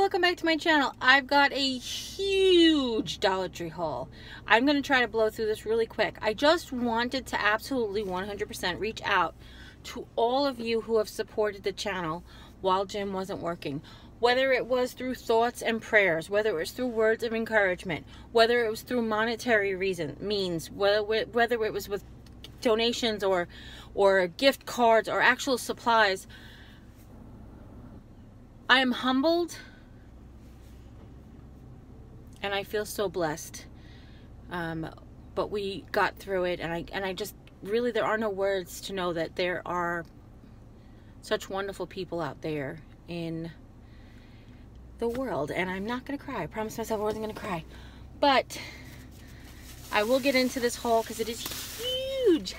welcome back to my channel. I've got a huge Dollar Tree haul. I'm going to try to blow through this really quick. I just wanted to absolutely 100% reach out to all of you who have supported the channel while Jim wasn't working. Whether it was through thoughts and prayers, whether it was through words of encouragement, whether it was through monetary means, whether it was with donations or gift cards or actual supplies. I am humbled and I feel so blessed. But we got through it, and I just really, there are no words to know that there are such wonderful people out there in the world. And I'm not gonna cry. I promised myself I wasn't gonna cry. But I will get into this haul because it is huge.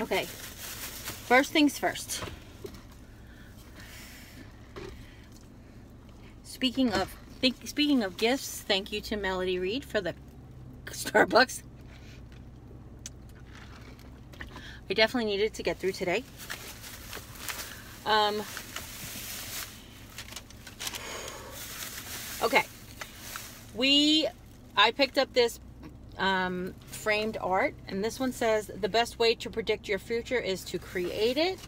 Okay, first things first. Speaking of gifts, thank you to Melody Reed for the Starbucks. I definitely needed to get through today. Okay, I picked up this framed art, and this one says, the best way to predict your future is to create it,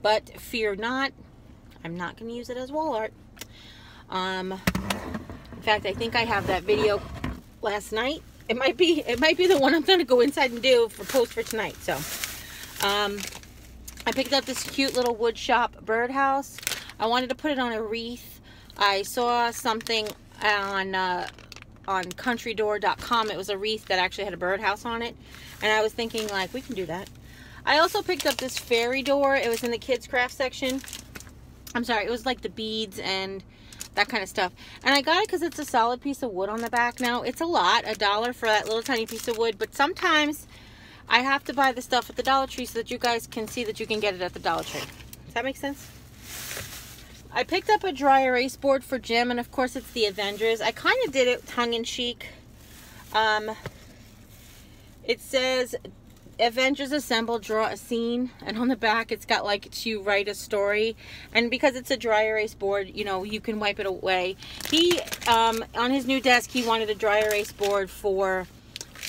but fear not. I'm not going to use it as wall art. In fact, I think I have that video last night. It might be the one I'm going to go inside and do for post for tonight. So, I picked up this cute little wood shop birdhouse. I wanted to put it on a wreath. I saw something on countrydoor.com. It was a wreath that actually had a birdhouse on it, and I was thinking, like, we can do that. I also picked up this fairy door. It was in the kids craft section. I'm sorry, it was like the beads and that kind of stuff, and I got it because it's a solid piece of wood on the back. Now, it's a lot, $1 for that little tiny piece of wood, but sometimes I have to buy the stuff at the Dollar Tree so that you guys can see that you can get it at the Dollar Tree. Does that make sense? I picked up a dry erase board for Jim, and of course it's the Avengers. I kind of did it tongue-in-cheek. It says, Avengers Assemble, draw a scene, and on the back it's got like to write a story, and because it's a dry erase board, you know, you can wipe it away. He on his new desk, he wanted a dry erase board for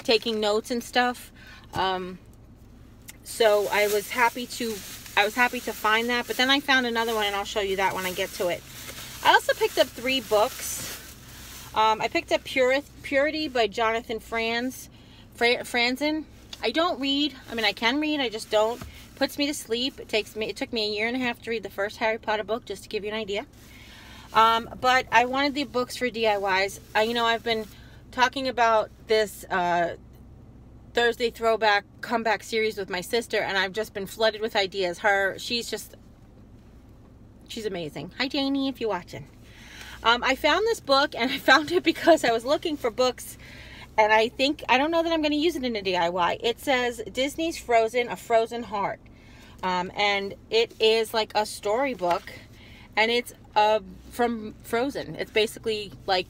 taking notes and stuff, so I was happy to find that. But then I found another one, and I'll show you that when I get to it. I also picked up 3 books. I picked up Purity by Jonathan Franzen. I don't read. I mean, I can read, I just don't. Puts me to sleep. It took me a year and a half to read the first Harry Potter book, just to give you an idea. But I wanted the books for DIYs. You know, I've been talking about this Thursday throwback comeback series with my sister, and I've just been flooded with ideas. She's amazing. Hi, Janie, if you're watching. I found this book, and I found it because I was looking for books. And I don't know that I'm going to use it in a DIY. It says Disney's Frozen, A Frozen Heart. And it is like a storybook. And it's from Frozen. It's basically like,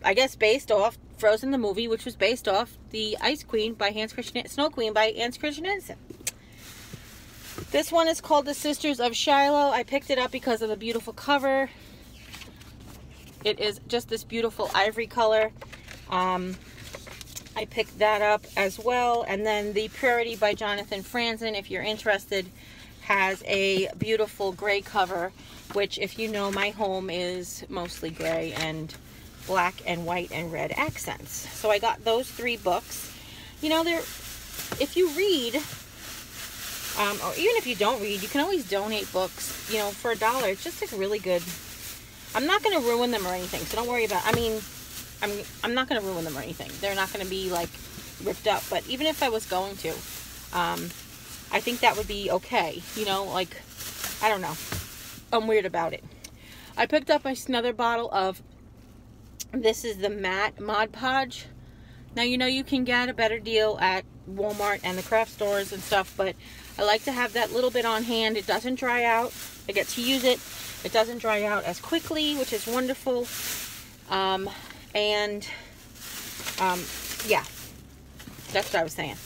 I guess, based off Frozen the movie, which was based off the Ice Queen by Snow Queen by Hans Christian Andersen. This one is called The Sisters of Shiloh. I picked it up because of the beautiful cover. It is just this beautiful ivory color. I picked that up as well. And then the Purity by Jonathan Franzen, if you're interested, has a beautiful gray cover, which, if you know, my home is mostly gray and black and white and red accents. So I got those 3 books. You know, if you read, or even if you don't read, you can always donate books, you know, for $1. It's just like really good. I'm not going to ruin them or anything, so don't worry about it. I mean, I'm not going to ruin them or anything. They're not going to be like ripped up. But even if I was going to, I think that would be okay. You know, like, I don't know. I'm weird about it. I picked up another bottle of, this is the matte Mod Podge. Now, you know, you can get a better deal at Walmart and the craft stores and stuff, but I like to have that little bit on hand. It doesn't dry out. I get to use it. It doesn't dry out as quickly, which is wonderful. Yeah, that's what I was saying.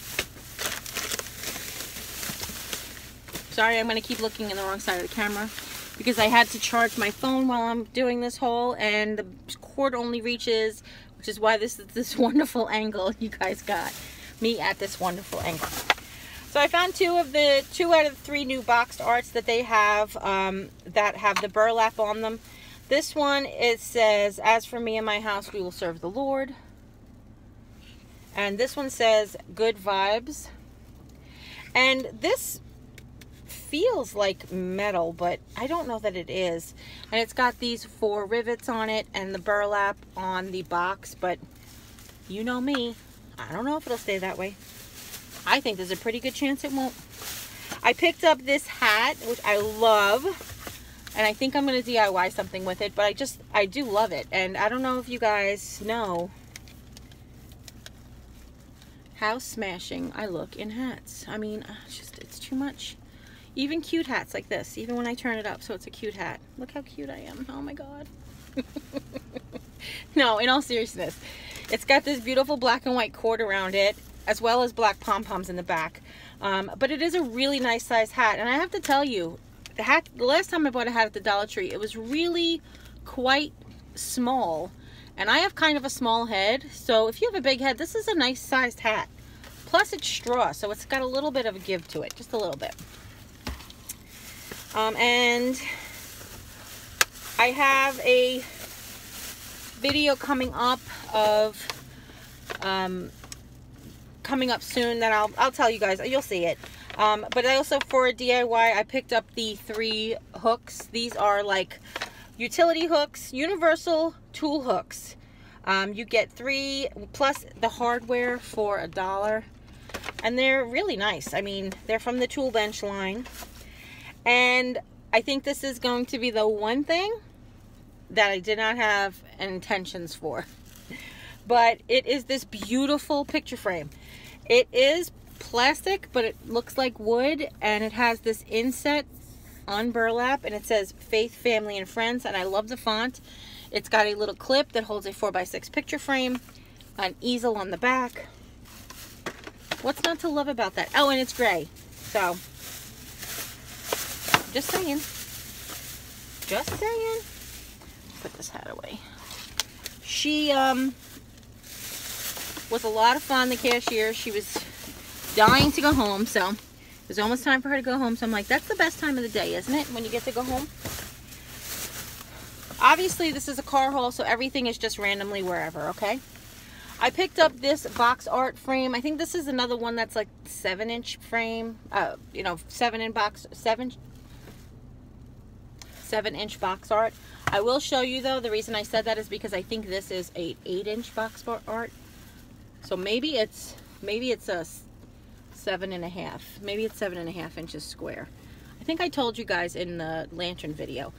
Sorry, I'm going to keep looking in the wrong side of the camera. because I had to charge my phone while I'm doing this haul, and the cord only reaches, which is why this is this wonderful angle you guys got me at this wonderful angle. So I found two out of the 3 new boxed arts that they have that have the burlap on them. This one, it says, "As for me and my house, we will serve the Lord." And this one says, "Good vibes." And this feels like metal, but I don't know that it is. And it's got these 4 rivets on it and the burlap on the box, but you know me, I don't know if it'll stay that way. I think there's a pretty good chance it won't. I picked up this hat, which I love, and I think I'm going to DIY something with it, but I do love it. And I don't know if you guys know how smashing I look in hats. I mean, it's too much. Even cute hats like this, even when I turn it up so it's a cute hat. Look how cute I am. Oh my God. No, in all seriousness, it's got this beautiful black and white cord around it, as well as black pom-poms in the back. But it is a really nice size hat. And I have to tell you, the last time I bought a hat at the Dollar Tree, it was really quite small. And I have kind of a small head, so if you have a big head, this is a nice sized hat. Plus it's straw, so it's got a little bit of a give to it, just a little bit. And I have a video coming up coming up soon that I'll tell you guys. You'll see it. But I also, for a DIY, I picked up the 3 hooks. These are like utility hooks, universal tool hooks. You get 3 plus the hardware for $1, and they're really nice. I mean, they're from the Tool Bench line, and I think this is going to be the one thing that I did not have intentions for. But it is this beautiful picture frame. It is plastic, but it looks like wood, and it has this inset on burlap, and it says Faith, Family, and Friends, and I love the font. It's got a little clip that holds a 4x6 picture frame, an easel on the back. What's not to love about that? Oh, and it's gray. So, just saying. Just saying. Put this hat away. She was a lot of fun, the cashier. She was dying to go home, so it was almost time for her to go home. So I'm like, that's the best time of the day, isn't it, when you get to go home? Obviously, this is a car haul, so everything is just randomly wherever, okay? I picked up this box art frame. I think this is another one that's like 7-inch frame. You know, 7-inch box art. I will show you though. The reason I said that is because I think this is a 8-inch box art. So maybe it's a 7.5. Maybe it's 7.5 inches square. I think I told you guys in the lantern video.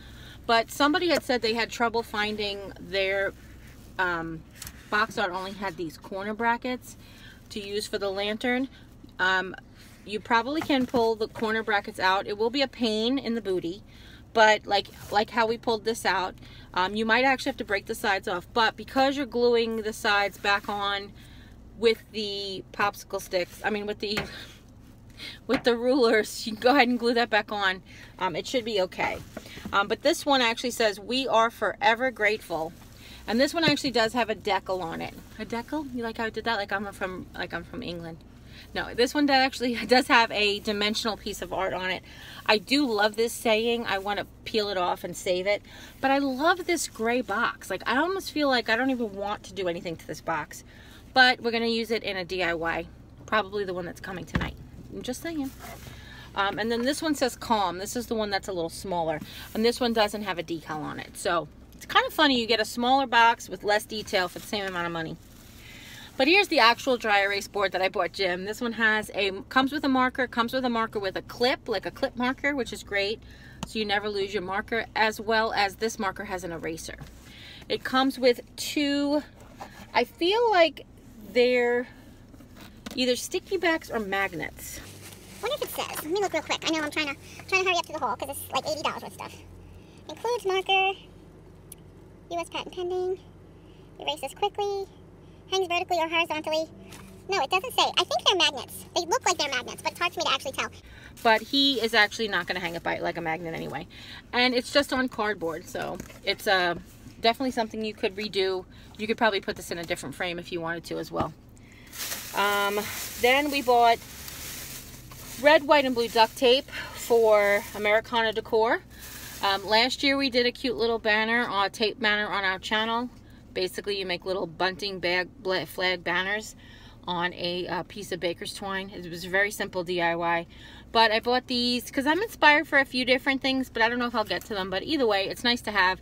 But somebody had said they had trouble finding their box art only had these corner brackets to use for the lantern. You probably can pull the corner brackets out. It will be a pain in the booty, but like how we pulled this out, you might actually have to break the sides off. But because you're gluing the sides back on with the popsicle sticks, I mean with the rulers, you can go ahead and glue that back on. It should be okay. But this one actually says, "We are forever grateful." And this one actually does have a decal on it. A decal? You like how I did that? Like I'm from England. No, this one actually does have a dimensional piece of art on it. I do love this saying. I want to peel it off and save it. But I love this gray box. Like, I almost feel like I don't even want to do anything to this box. But we're going to use it in a DIY. Probably the one that's coming tonight. I'm just saying. And then this one says Calm. This is the one that's a little smaller. And this one doesn't have a decal on it. So it's kind of funny. You get a smaller box with less detail for the same amount of money. But here's the actual dry erase board that I bought Jim. This one comes with a marker, with a clip, like a clip marker, which is great. So you never lose your marker, as well as this marker has an eraser. It comes with 2, I feel like they're either sticky backs or magnets. I wonder if it says. Let me look real quick. I know I'm trying to hurry up to the haul because it's like $80 worth of stuff. Includes marker, U.S. patent pending, erases quickly, hangs vertically or horizontally, No, it doesn't say. I think they're magnets. They look like they're magnets, but it's hard for me to actually tell. But he is actually not going to hang it by like a magnet anyway. And it's just on cardboard, so it's definitely something you could redo. You could probably put this in a different frame if you wanted to as well. Then we bought red, white, and blue duct tape for Americana decor. Last year we did a cute little banner, tape banner on our channel. Basically, you make little bunting flag banners on a piece of baker's twine. It was a very simple DIY. But I bought these because I'm inspired for a few different things, but I don't know if I'll get to them. But either way, it's nice to have.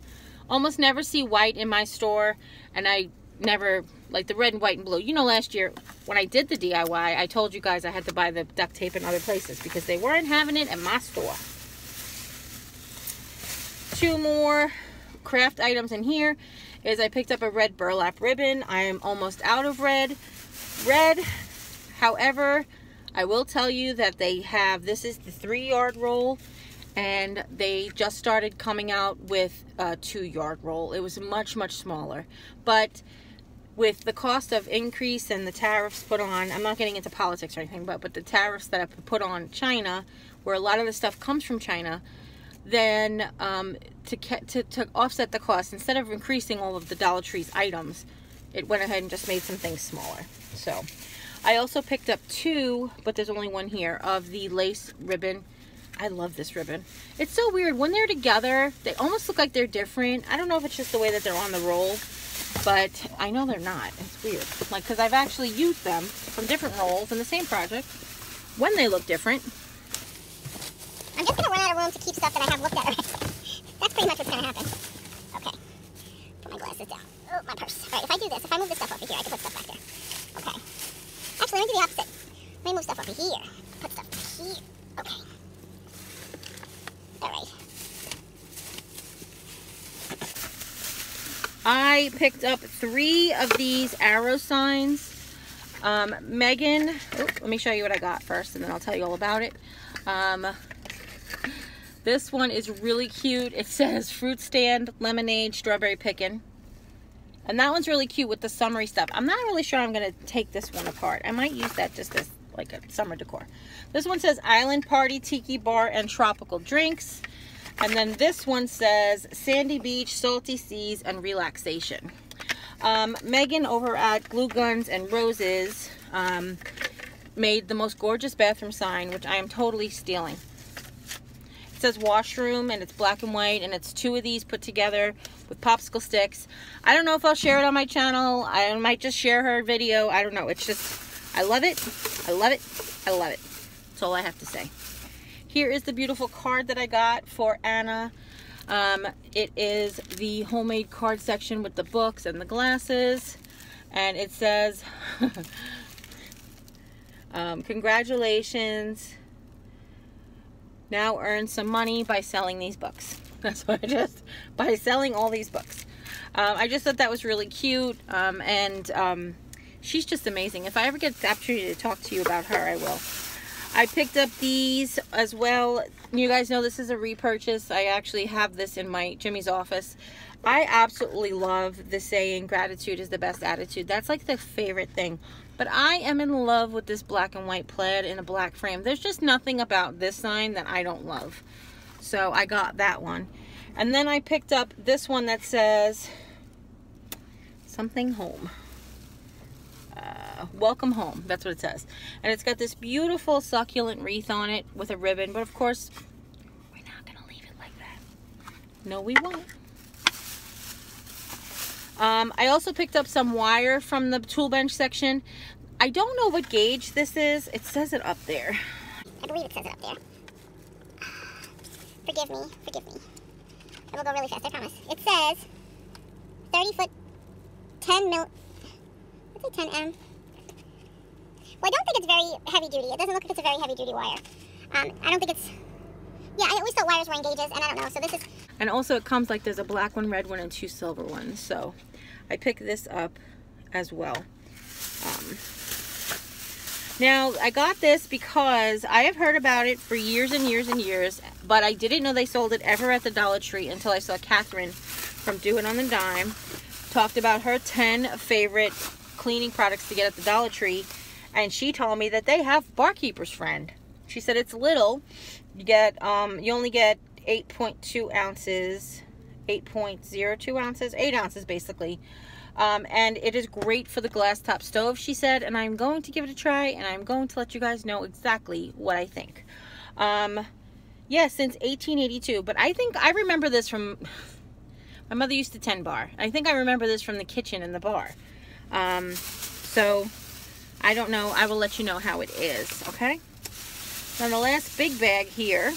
Almost never see white in my store, and I never like the red and white and blue. You know, last year when I did the DIY, I told you guys I had to buy the duct tape in other places because they weren't having it in my store. Two more craft items in here is I picked up a red burlap ribbon. I am almost out of red. However, I will tell you that they have, this is the 3-yard roll, and they just started coming out with a 2-yard roll. It was much smaller, but with the cost of increase and the tariffs put on, I'm not getting into politics or anything, but the tariffs that have put on China, where a lot of the stuff comes from China, then to offset the cost, instead of increasing all of the Dollar Tree's items, it went ahead and just made some things smaller. So I also picked up 2, but there's only one here, of the lace ribbon. I love this ribbon. It's so weird. When they're together, they almost look like they're different. I don't know if it's just the way that they're on the roll, but I know they're not. It's weird. Like, because I've actually used them from different rolls in the same project when they look different. I'm just going to run out of room to keep stuff that I have looked at already. That's pretty much what's going to happen. Okay. Put my glasses down. Oh, my purse. All right, if I do this, if I move this stuff over here, I can put stuff back there. Okay. Actually, let me do the opposite. Let me move stuff over here. Put stuff here. Okay. All right. I picked up 3 of these arrow signs. Megan, let me show you what I got first, and then I'll tell you all about it. This one is really cute. It says fruit stand, lemonade, strawberry pickin'. And that one's really cute with the summery stuff. I'm not really sure I'm going to take this one apart. I might use that just as like a summer decor. This one says island party, tiki bar, and tropical drinks. And then this one says sandy beach, salty seas, and relaxation. Megan over at Glue Guns and Roses made the most gorgeous bathroom sign, which I am totally stealing. It says washroom, and it's black and white, and it's 2 of these put together with popsicle sticks. I don't know if I'll share it on my channel. I might just share her video. I don't know. It's just, I love it. I love it. I love it. That's all I have to say. Here is the beautiful card that I got for Anna. It is the homemade card section with the books and the glasses. And it says, congratulations. Now earn some money by selling these books. That's what by selling all these books. I just thought that was really cute. She's just amazing. If I ever get the opportunity to talk to you about her, I will. I picked up these as well. You guys know this is a repurchase. I actually have this in my Jimmy's office. I absolutely love the saying, gratitude is the best attitude. That's like the favorite thing. But I am in love with this black and white plaid in a black frame. There's just nothing about this sign that I don't love. So I got that one. And then I picked up this one that says something home. Welcome home. That's what it says. And it's got this beautiful succulent wreath on it with a ribbon. But of course, we're not going to leave it like that. No, we won't. I also picked up some wire from the tool bench section. I don't know what gauge this is. It says it up there. I believe it says it up there. Forgive me. Forgive me. I will go really fast, I promise. It says 30 foot, 10 mil. Let's say 10M. Well, I don't think it's very heavy duty. It doesn't look like it's a very heavy duty wire. I don't think it's... Yeah, I always thought wires were in gauges, and I don't know. So this is... And also it comes like there's a black one, red one, and 2 silver ones. So I picked this up as well. Now, I got this because I have heard about it for years and years and years, but I didn't know they sold it ever at the Dollar Tree until I saw Catherine from Do It on the Dime talked about her 10 favorite cleaning products to get at the Dollar Tree. and she told me that they have Barkeeper's Friend. She said it's little. You get you only get 8.2 ounces, 8.02 ounces, 8 ounces basically. And it is great for the glass top stove, she said, and I'm going to give it a try, and I'm going to let you guys know exactly what I think. Yeah, since 1882, but I think I remember this from, my mother used to tend bar. I think I remember this from the kitchen and the bar. So I don't know. I will let you know how it is, okay? Then the last big bag here,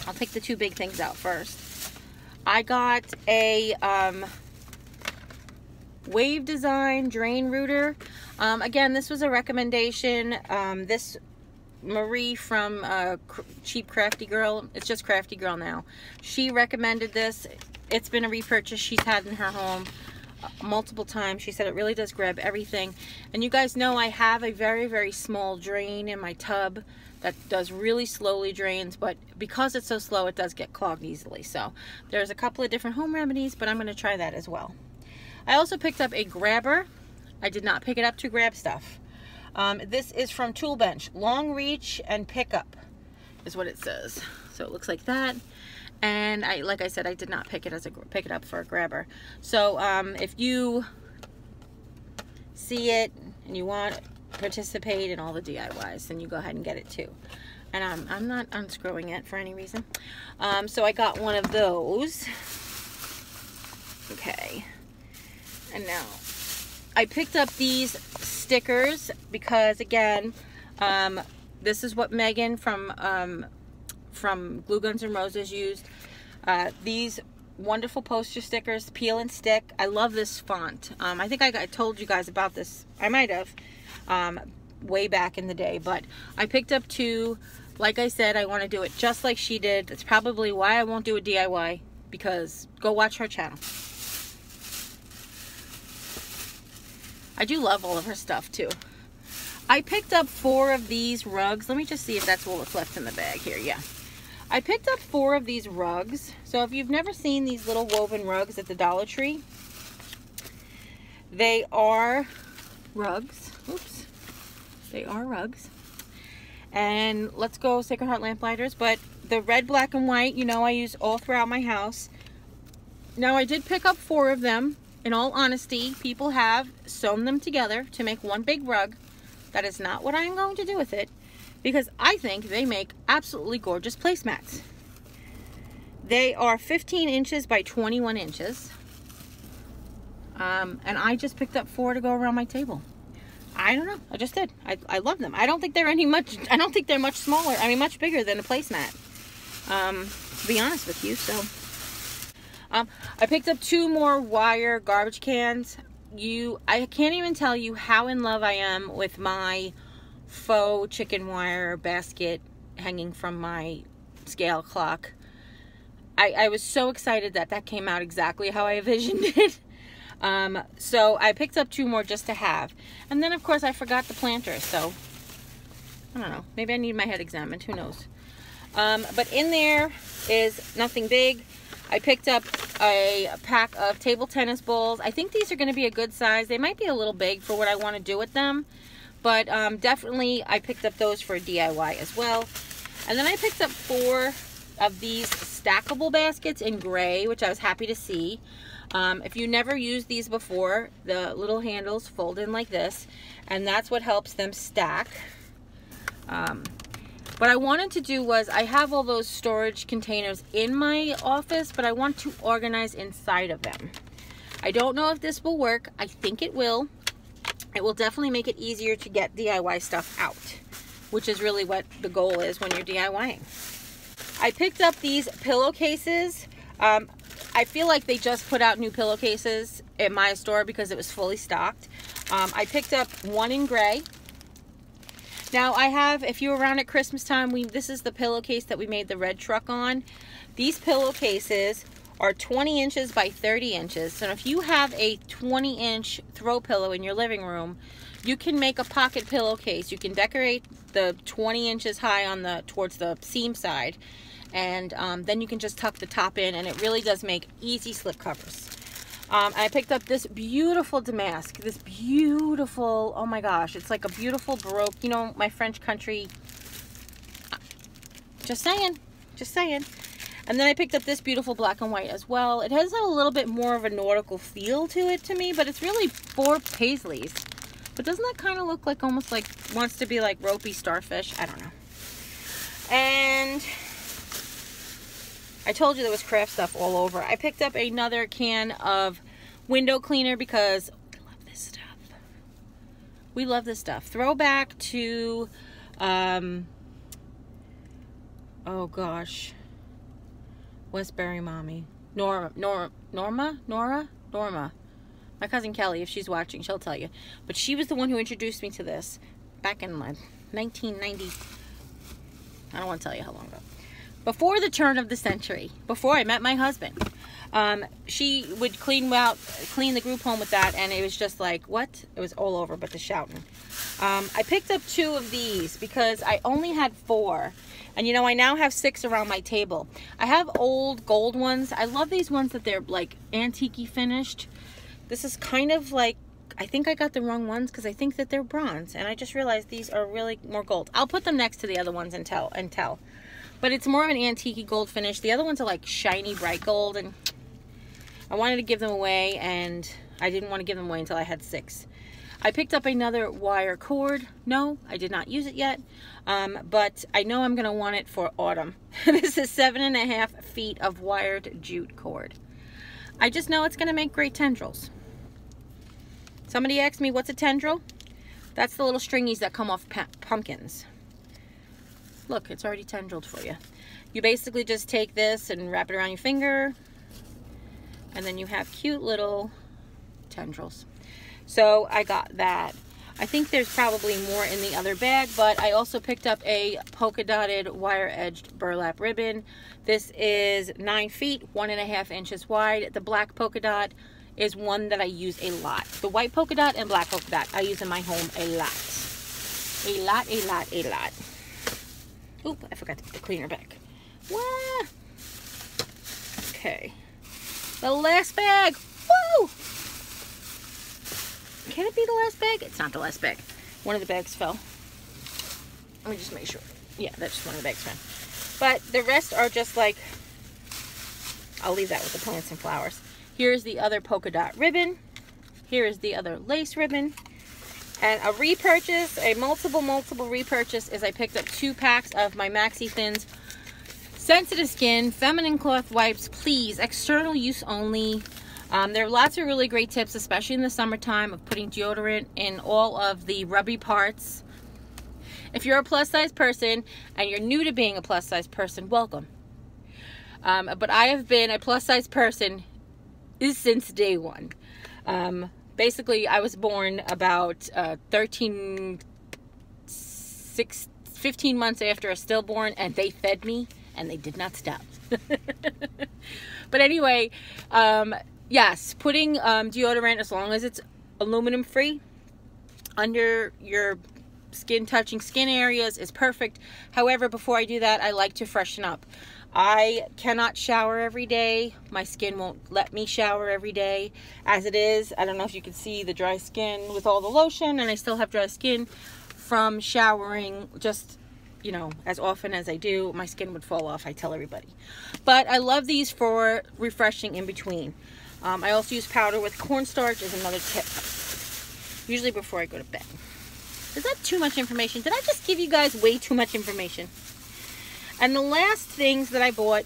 I'll take the two big things out first. I got a Wave Design drain rooter. Again, this was a recommendation. This Marie from Cheap Crafty Girl, it's just Crafty Girl now, she recommended this. It's been a repurchase she's had in her home multiple times. She said it really does grab everything. And you guys know I have a very, very small drain in my tub that does really slowly drains, but because it's so slow, it does get clogged easily. So there's a couple of different home remedies, but I'm going to try that as well. I also picked up a grabber. I did not pick it up to grab stuff. This is from Tool Bench. Long reach and pickup is what it says. So it looks like that. And like I said, I did not pick it up for a grabber. So if you see it and you want to participate in all the DIYs, then you go ahead and get it too. And I'm not unscrewing it for any reason. So I got one of those. Okay. And now I picked up these stickers because, again, this is what Megan from Glue Guns and Roses used. These wonderful poster stickers, peel and stick. I love this font. I think I told you guys about this. I might have way back in the day, but I picked up two. Like I said, I want to do it just like she did. That's probably why I won't do a DIY, because go watch her channel. I do love all of her stuff too. I picked up 4 of these rugs. Let me just see if that's what's left in the bag here. Yeah. I picked up 4 of these rugs. So if you've never seen these little woven rugs at the Dollar Tree, they are rugs. Oops. They are rugs. And let's go Sacred Heart Lamplighters. But the red, black, and white, you know, I use all throughout my house. Now, I did pick up 4 of them. In all honesty, people have sewn them together to make one big rug. That is not what I'm going to do with it, because I think they make absolutely gorgeous placemats. They are 15 inches by 21 inches. And I just picked up 4 to go around my table. I don't know. I just did. I love them. I don't think they're I don't think they're much smaller. I mean, much bigger than a placemat. To be honest with you, so. I picked up 2 more wire garbage cans. I can't even tell you how in love I am with my faux chicken wire basket hanging from my scale clock. I was so excited that came out exactly how I envisioned it. So I picked up 2 more just to have. And then, of course, I forgot the planters. So, I don't know. Maybe I need my head examined. Who knows? But in there is nothing big. I picked up a pack of table tennis balls. I think these are going to be a good size. They might be a little big for what I want to do with them. But definitely I picked up those for a DIY as well. And then I picked up 4 of these stackable baskets in gray, which I was happy to see. If you never used these before, the little handles fold in like this. And that's what helps them stack. What I wanted to do was, I have all those storage containers in my office, but I want to organize inside of them. I don't know if this will work. I think it will. It will definitely make it easier to get DIY stuff out, which is really what the goal is when you're DIYing. I picked up these pillowcases. I feel like they just put out new pillowcases at my store because it was fully stocked. I picked up 1 in gray. Now I have, if you were around at Christmas time, this is the pillowcase that we made the red truck on. These pillowcases are 20 inches by 30 inches. So if you have a 20-inch throw pillow in your living room, you can make a pocket pillowcase. You can decorate the 20 inches high on towards the seam side, and then you can just tuck the top in, and it really does make easy slip covers. And I picked up this beautiful damask. This beautiful, oh my gosh, it's like a beautiful Baroque, you know, my French country. Just saying, just saying. And then I picked up this beautiful black and white as well. It has a little bit more of a nautical feel to it to me, but it's really for paisleys. But doesn't that kind of look like almost like, wants to be like ropey starfish? I don't know. And I told you there was craft stuff all over. I picked up another can of window cleaner because we love this stuff. We love this stuff. Throwback to, oh gosh, Westbury Mommy. Norma. My cousin Kelly, if she's watching, she'll tell you. But she was the one who introduced me to this back in like 1990. I don't want to tell you how long ago. Before the turn of the century, before I met my husband, she would clean the group home with that, and it was just like, what? It was all over but the shouting. I picked up 2 of these because I only had 4. And you know, I now have 6 around my table. I have old gold ones. I love these ones that they're like antique-y finished. This is kind of like, I think I got the wrong ones because I think that they're bronze. And I just realized these are really more gold. I'll put them next to the other ones and tell. But it's more of an antique gold finish. The other ones are like shiny, bright gold. And I wanted to give them away, and I didn't want to give them away until I had 6. I picked up another wire cord. No, I did not use it yet. But I know I'm going to want it for autumn. This is 7.5 feet of wired jute cord. I just know it's going to make great tendrils. Somebody asked me, what's a tendril? That's the little stringies that come off pumpkins. Look, it's already tendrilled for you. You basically just take this and wrap it around your finger, and then you have cute little tendrils. So I got that. I think there's probably more in the other bag, but I also picked up a polka dotted wire edged burlap ribbon. This is 9 feet, 1.5 inches wide. The black polka dot is one that I use a lot. The white polka dot and black polka dot I use in my home a lot. A lot. Oop, I forgot to put the cleaner back. Wah! Okay. The last bag. Woo! Can it be the last bag? It's not the last bag. One of the bags fell. Let me just make sure. Yeah, that's just one of the bags fell. But the rest are just like, I'll leave that with the plants and flowers. Here's the other polka dot ribbon. Here is the other lace ribbon. And a repurchase, a multiple repurchase, is I picked up 2 packs of my Maxi Thins sensitive skin feminine cloth wipes. Please, external use only. There are lots of really great tips, especially in the summertime, of putting deodorant in all of the rubby parts. If you're a plus size person and you're new to being a plus size person, welcome. But I have been a plus size person since day one. Basically, I was born about 15 months after a stillborn, and they fed me, and they did not stop. But anyway, yes, putting deodorant, as long as it's aluminum free, under your touching skin areas is perfect. However, before I do that, I like to freshen up. I cannot shower every day. My skin won't let me shower every day as it is. I don't know if you can see the dry skin with all the lotion, and I still have dry skin from showering just, you know, as often as I do. My skin would fall off, I tell everybody. But I love these for refreshing in between. I also use powder with cornstarch as another tip, usually before I go to bed. Is that too much information? Did I just give you guys way too much information? And the last things that I bought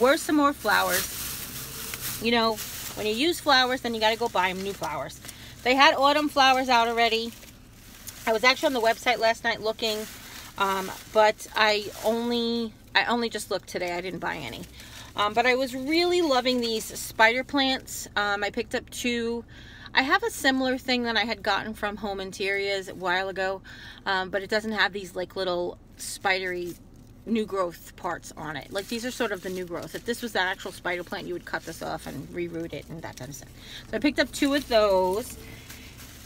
were some more flowers. You know, when you use flowers, then you got to go buy them new flowers. They had autumn flowers out already. I was actually on the website last night looking, but I only just looked today. I didn't buy any. But I was really loving these spider plants. I picked up 2. I have a similar thing that I had gotten from Home Interiors a while ago, but it doesn't have these like little spidery new growth parts on it. Like, these are sort of the new growth. If this was that actual spider plant, you would cut this off and reroot it and that kind of stuff. So I picked up 2 of those.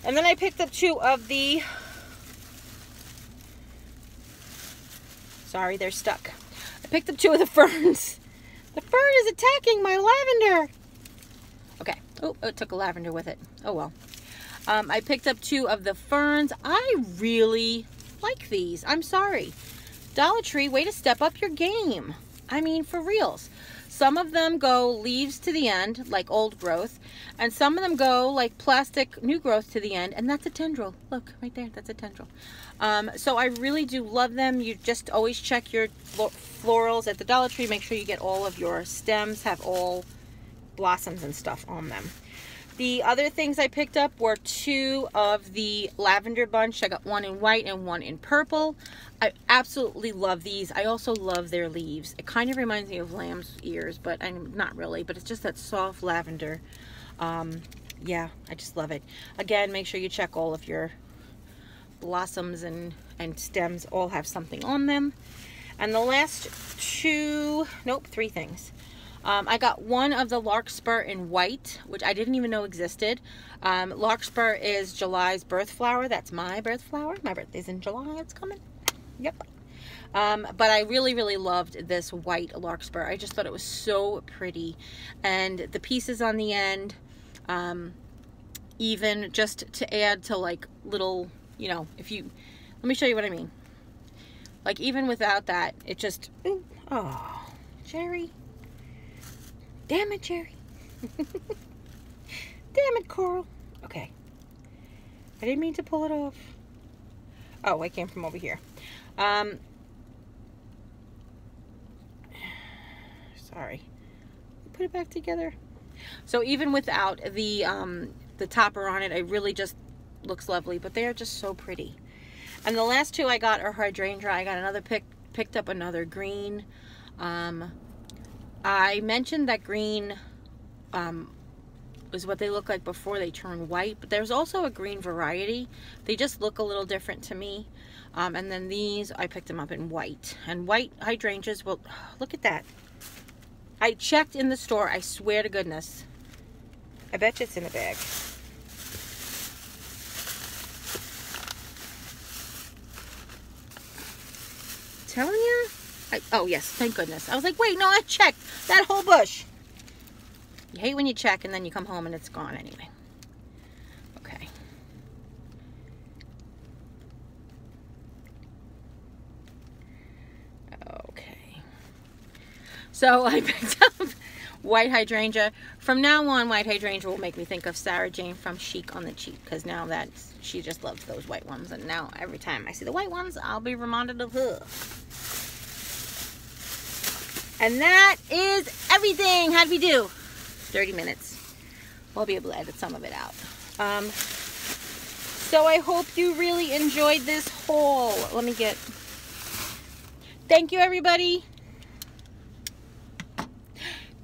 And then I picked up 2 of the... Sorry, they're stuck. I picked up 2 of the ferns. The fern is attacking my lavender. Okay. Oh, it took a lavender with it. Oh, well. I picked up 2 of the ferns. I really like these. I'm sorry. Dollar Tree, way to step up your game. I mean, for reals. Some of them go leaves to the end, like old growth, and some of them go like plastic new growth to the end, and that's a tendril. Look, right there, that's a tendril. So I really do love them. You just always check your florals at the Dollar Tree. Make sure you get all of your stems, have all blossoms and stuff on them. The other things I picked up were 2 of the lavender bunch. I got 1 in white and 1 in purple. I absolutely love these. I also love their leaves. It kind of reminds me of lamb's ears, but I'm not really, but it's just that soft lavender. Yeah, I just love it. Again, make sure you check all of your blossoms and stems all have something on them. And the last 3 things. I got 1 of the larkspur in white, which I didn't even know existed. Larkspur is July's birth flower. That's my birth flower. My birthday's in July. It's coming. Yep. But I really, really loved this white larkspur. I just thought it was so pretty. And the pieces on the end, even just to add to like little, you know, if you, let me show you what I mean. Like even without that, it just, ooh, oh, Jerry. Damn it, Jerry. Damn it, Coral. Okay. I didn't mean to pull it off. Oh, I came from over here. Sorry. Put it back together. So even without the topper on it, it really just looks lovely. But they are just so pretty. And the last 2 I got are hydrangea. I got another picked up another green. I mentioned that green is what they look like before they turn white, but there's also a green variety. They just look a little different to me. And then these, I picked them up in white. And white hydrangeas, well, look at that. I checked in the store, I swear to goodness. I bet you it's in the bag. Telling you? Oh, yes, thank goodness. I was like, wait, no, I checked that whole bush. You hate when you check and then you come home and it's gone anyway. Okay. Okay. So I picked up white hydrangea. From now on, white hydrangea will make me think of Sarah Jane from Chic on the Cheap, because now that she just loves those white ones, and now every time I see the white ones, I'll be reminded of her. And that is everything. How'd we do? 30 minutes. I'll be able to edit some of it out. So I hope you really enjoyed this haul. Let me get... Thank you, everybody.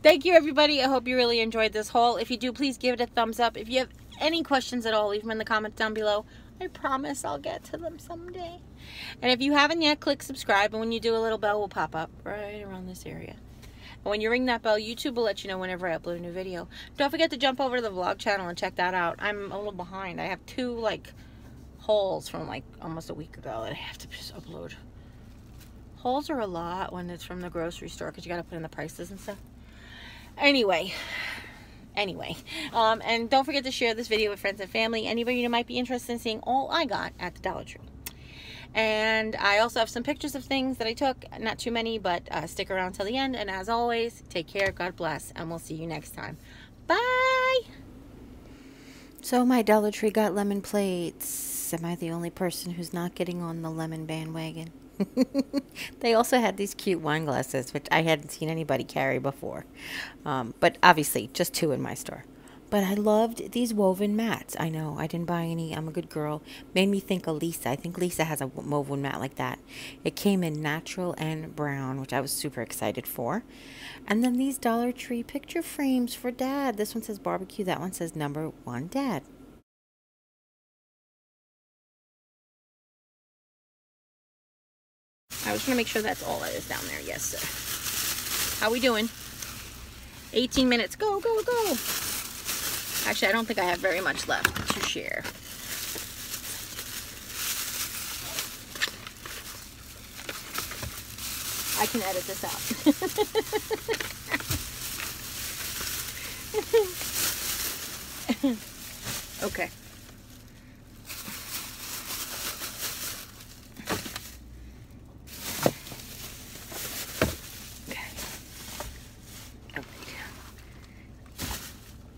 Thank you, everybody. I hope you really enjoyed this haul. If you do, please give it a thumbs up. If you have any questions at all, leave them in the comments down below. I promise I'll get to them someday. And if you haven't yet, click subscribe. And when you do, a little bell will pop up right around this area. And when you ring that bell, YouTube will let you know whenever I upload a new video. Don't forget to jump over to the vlog channel and check that out. I'm a little behind. I have 2 like hauls from like almost a week ago that I have to just upload. Hauls are a lot when it's from the grocery store because you got to put in the prices and stuff. Anyway, and don't forget to share this video with friends and family. Anybody who might be interested in seeing all I got at the Dollar Tree. And I also have some pictures of things that I took. Not too many, but stick around till the end. And as always, take care, God bless, and we'll see you next time. Bye! So my Dollar Tree got lemon plates. Am I the only person who's not getting on the lemon bandwagon? They also had these cute wine glasses, which I hadn't seen anybody carry before. But obviously, just 2 in my store. But I loved these woven mats. I know, I didn't buy any. I'm a good girl. Made me think of Lisa. I think Lisa has a woven mat like that. It came in natural and brown, which I was super excited for. And then these Dollar Tree picture frames for Dad. This one says barbecue. That one says #1 Dad. I just want to make sure that's all that is down there. Yes, sir. How we doing? 18 minutes. Go, go, go. Actually, I don't think I have very much left to share. I can edit this out. Okay.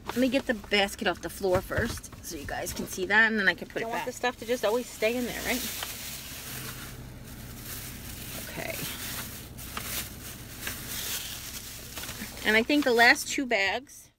Let me get the basket off the floor first so you guys can see that, and then I can put it back. I want the stuff to just always stay in there, right? Okay. And I think the last 2 bags